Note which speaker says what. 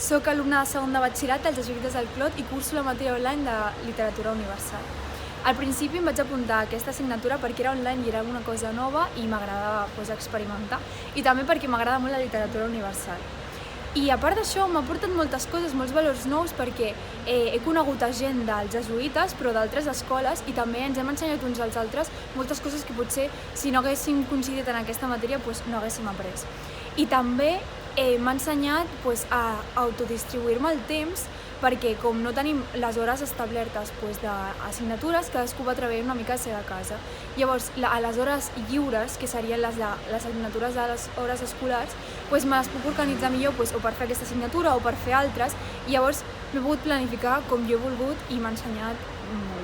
Speaker 1: Soc alumna de segon de batxillerat dels Jesuïtes del Clot i curso la matèria online de literatura universal. Al principi em vaig apuntar a aquesta assignatura perquè era online i era una cosa nova i m'agradava experimentar, i també perquè m'agrada molt la literatura universal. I a part d'això m'ha portat moltes coses, molts valors nous, perquè he conegut a gent dels jesuïtes però d'altres escoles, i també ens hem ensenyat uns als altres moltes coses que potser si no haguéssim coincidit en aquesta matèria no haguéssim après. I també m'ha ensenyat a autodistribuir-me el temps, perquè com no tenim les hores establertes d'assignatures, cadascú va treballar una mica a la seva casa. Llavors, a les hores lliures, que serien les assignatures de les hores escolars, me les puc organitzar millor o per fer aquesta assignatura o per fer altres, i llavors m'he pogut planificar com jo he volgut i m'ha ensenyat molt.